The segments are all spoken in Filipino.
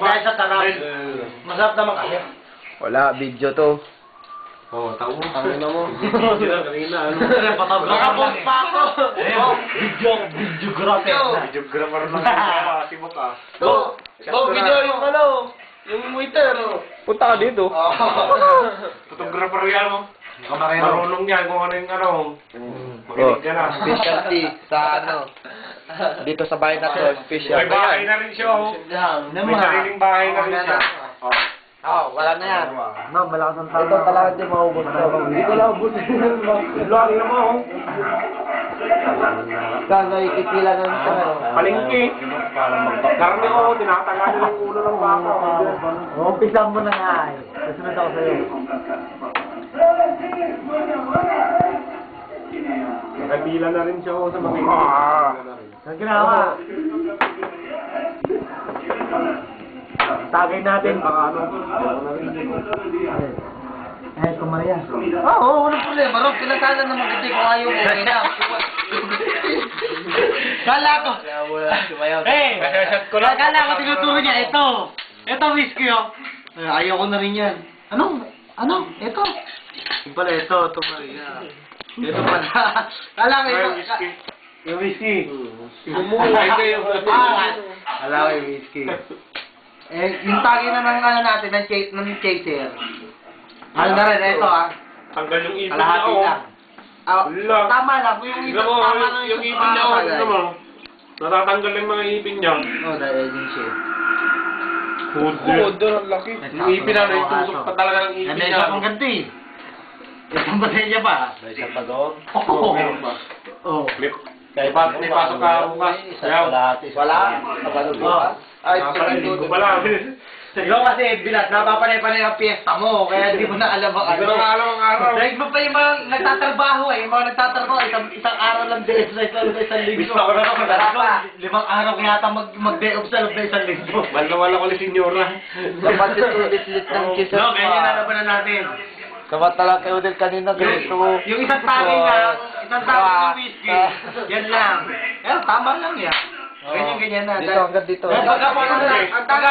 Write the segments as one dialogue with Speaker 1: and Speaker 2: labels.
Speaker 1: dahil sa tarap. Masarap naman kasi.
Speaker 2: Wala, video to.
Speaker 3: Oh, tao mo. Tangin na mo. Video na kanina.
Speaker 1: Nakabot pa ako. Videographer.
Speaker 3: Videographer lang siya. Tibok ah.
Speaker 1: Video yung ano. Yung waiter.
Speaker 2: Punta ka dito.
Speaker 3: Photographer yan mo. Marunong yan kung ano yung ano. Makinig ka na.
Speaker 2: Specialty sa ano. Dito sa bahay na to, special.
Speaker 3: May bahay na rin siya. Oh. May sariling bahay na rin siya.
Speaker 2: Wala na yan.
Speaker 1: No, malakas ang tao.
Speaker 2: Ito talaga di maubos to.
Speaker 1: Hindi ko lang ubus.
Speaker 3: Lagi na mo.
Speaker 2: Kaya ikikila na rin sa ano.
Speaker 3: Palingki. Karne ko, tinatagal nila yung ulo ng baka.
Speaker 1: Umpisan mo na nga eh. Susunod ako sa'yo.
Speaker 3: Nakapila na rin siya sa mga
Speaker 1: Ang ginawa. Tagay natin. Eh, Maria.
Speaker 2: Oo, walang problema. Rob, pinasala naman kasi kung ayaw ko. Okay na. Kala ko. Kala ko tinuturo niya. Ito whiskey oh. Ayaw ko na rin yan. Ano? Ito. Yung pala ito Maria. Ito pala. Kala ko ito.
Speaker 3: Yung whiskey.
Speaker 2: Kala ko yung whiskey. Yung tagay na ng ano natin, ng chaser. Mahal na rin, ito ah.
Speaker 3: Tanggal yung ipin niya
Speaker 2: Kalahati
Speaker 3: oh.
Speaker 2: lang. Tama lang, kung yung ipin, tama lang
Speaker 3: yung ipin niya oh. Ano mo? Natatanggal yung mga ipin niya.
Speaker 2: Oo, dahil yun siya.
Speaker 3: Doon ang laki. Yung ipin na, itusok pa talaga ng ipin niya.
Speaker 1: Ganda isa pang ganti. Isang botella pa.
Speaker 2: Isa pa doon?
Speaker 1: Oo.
Speaker 3: Meron ba?
Speaker 1: Oo.
Speaker 3: May pasok ka bukas.
Speaker 2: Wala? Tagalog ba? Ay,
Speaker 3: Hindi ko pala.
Speaker 1: Ikaw kasi, Bilat, napapanay-panay ang piyesta mo, kaya di mo na alam ang
Speaker 3: Hindi ko na alam ang araw.
Speaker 1: Dahil mo pa yung mga nagtatrabaho yung mga nagtatrabaho, isang araw lang din sa isang linggo.
Speaker 3: Gusto ko na ako,
Speaker 1: Dalawa, 5 araw kaya ata mag-day off sa loob na isang linggo.
Speaker 3: Wala ko ni Senyora.
Speaker 2: Dapat yung ulit-ulit ng kisses
Speaker 1: No, kaya yun na na natin.
Speaker 2: Samantala kayo din kanina, ganito mo.
Speaker 1: Yung isang tangin na, isang tangin ng whiskey, yan lang. Eh, tama lang yan. Ganyan na.
Speaker 2: Dito, hanggang dito.
Speaker 1: Ang taga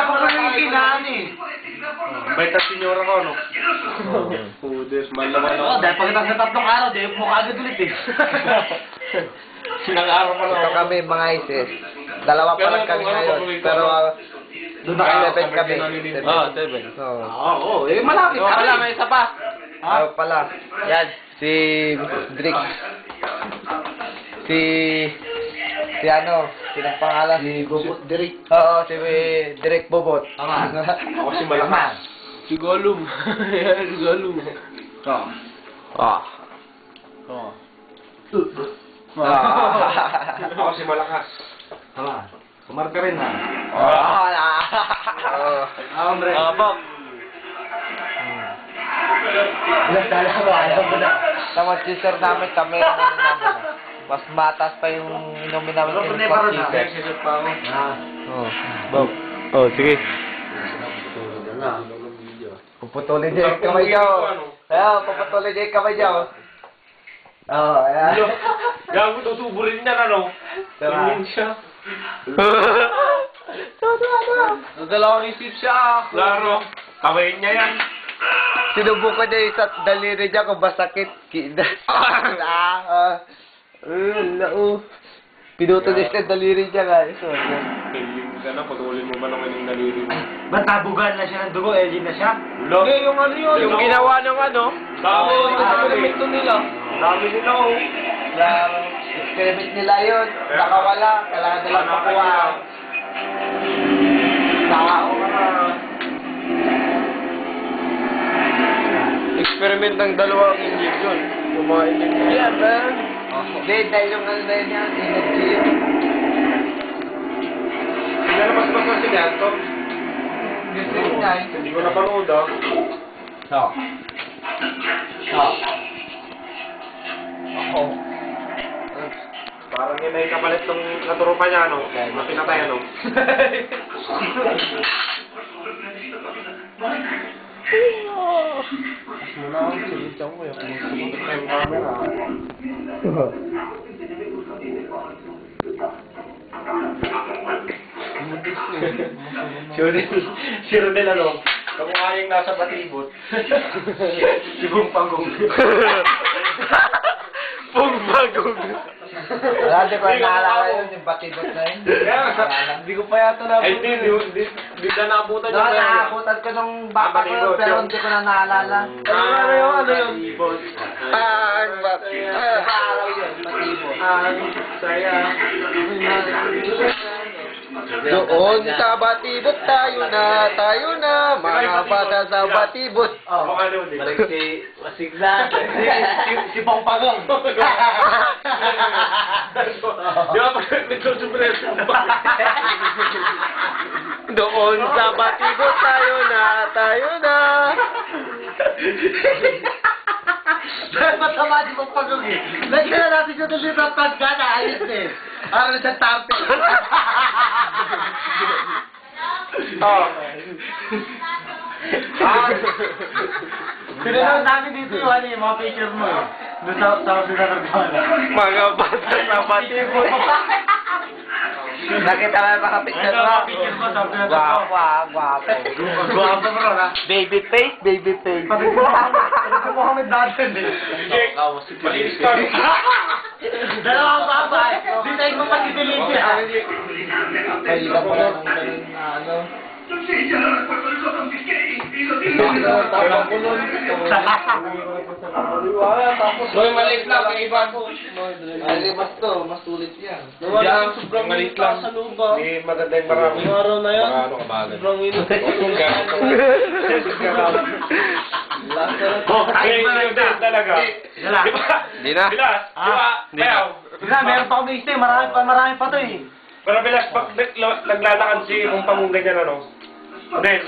Speaker 1: ko na yung kinaan eh.
Speaker 3: Bait ang Senyora ko, no? Pudes, malaman
Speaker 1: Oo, dahil pagkatapos sa 3 araw, dahil mukha agad ulit eh.
Speaker 3: Sinang araw pa lang.
Speaker 2: Ito kami, mga isis. Dalawa pa lang kami ngayon. Pero, doon na 7 kami. 7.
Speaker 1: Oo, eh malapit kami.
Speaker 3: may isa pa.
Speaker 2: Ano pala? Yan, si Drake. Si ano, sinang pangalan? Si
Speaker 1: Bobot Derek.
Speaker 2: Oo, si Drake Bobot.
Speaker 1: Tama.
Speaker 3: Ako si Malakas.
Speaker 1: Si Gollum. Si Gollum.
Speaker 3: Ako si Malakas.
Speaker 1: Tama. Kumarka rin ha.
Speaker 2: Hombre.
Speaker 1: Bob. Bilas dala mo, ayaw mo na.
Speaker 2: Tama, sister namin, kami namin. Mas matas pa yung inumin namin
Speaker 1: Pero
Speaker 2: yung
Speaker 1: pa rin ha.
Speaker 2: sister. Oo.
Speaker 3: Bob. Oh, sige.
Speaker 2: Puputulin niya yung kamay niya. Ayan, puputulin niya yung kamay niya. Oo, ayan.
Speaker 3: Gago, tutuburin niya na, no? Tingin siya.
Speaker 2: Dalawang isip siya.
Speaker 3: Klaro. Kamay niya yan.
Speaker 2: Sinubukan niya yung sa daliri niya kung masakit. Pinuto niya yung daliri niya nga.
Speaker 3: Feeling ka na, putulin mo ba naman yung naliri mo?
Speaker 1: Ba't nabugan na siya ng dugo? Elgin na siya?
Speaker 3: Hindi, yung ano yun.
Speaker 2: Yung ginawa ng ano?
Speaker 3: Dami
Speaker 2: Experiment nila.
Speaker 3: Dami nila, oh.
Speaker 2: Experiment nila yun. Nakawala. Kailangan nila makuha. Tao.
Speaker 3: Experiment ng dalawang injection. Yung mga injection.
Speaker 2: Yan, man. Hindi, dahil yung ano na yun yan. Energy yun.
Speaker 3: Pinalabas pa si Ganto.
Speaker 2: Gusto yun nga.
Speaker 3: Hindi ko napanood, ah. Parang yun ay kapalit ng naturupa niya, no? Mapinatay, ano? Muna ako, sinisang mo yung camera. Munti Si Rodel ano? Kamukha yung nasa batibot. Si Bong Pagong.
Speaker 4: Pong bagong.
Speaker 2: Wala, di ko naalala yun, yung batibot na yun.
Speaker 3: Hindi ko pa yata na. Ay, hindi na naabutan
Speaker 2: No, nakakutan ko nung bata ko yun, pero hindi ko na naalala.
Speaker 3: Ano yun?
Speaker 4: Ang bat.
Speaker 2: Araw yun, batibot.
Speaker 3: Saya.
Speaker 4: Doon sa batibot tayo na, mga bata sa batibot.
Speaker 3: Ako ano din.
Speaker 2: Balik si Masigla. Si Pong Pagong.
Speaker 3: Di ba pag nagsusupreso ba?
Speaker 4: Doon sa batibot tayo na.
Speaker 2: Masama si Pong Pagong eh. Lagyan na natin siya doon sa Tadgana, ayos eh. Para sa tarpe.
Speaker 3: Oh.
Speaker 2: Pinanood namin dito yung ano, yung mga picture mo eh. Doon sa Tadgana.
Speaker 4: Mga bata sa batibot. Nakita mo yung mga picture mo?
Speaker 2: Picture mo, sabi na
Speaker 4: Guwapo ah, guwapo.
Speaker 2: Guwapo bro ha.
Speaker 4: Baby face, baby face.
Speaker 2: Pati ko Mohamed Dadden eh.
Speaker 3: Malinis ka.
Speaker 2: Dalawang babay. Di tayo mapag-delete ha.
Speaker 1: Kaya po lang ng ganun na ano. Tapos ko nun. Boy, maliit lang. Kaya iba po. Ay, mas to. Mas sulit yan.
Speaker 3: Yan, sobrang maliit lang. Hindi maganda yung marami.
Speaker 1: Yung araw na yan.
Speaker 3: Marano ka ba?
Speaker 1: Sobrang init.
Speaker 3: Ay, yun din talaga.
Speaker 2: Dala.
Speaker 3: Di ba?
Speaker 4: Di na.
Speaker 3: Bilas. Di ba?
Speaker 4: Di na.
Speaker 3: Bayaw.
Speaker 2: Wala, meron pa akong iste. Marami pa to eh.
Speaker 3: Pero bilas, pag naglalakad si kung pamungan niya ano. Then,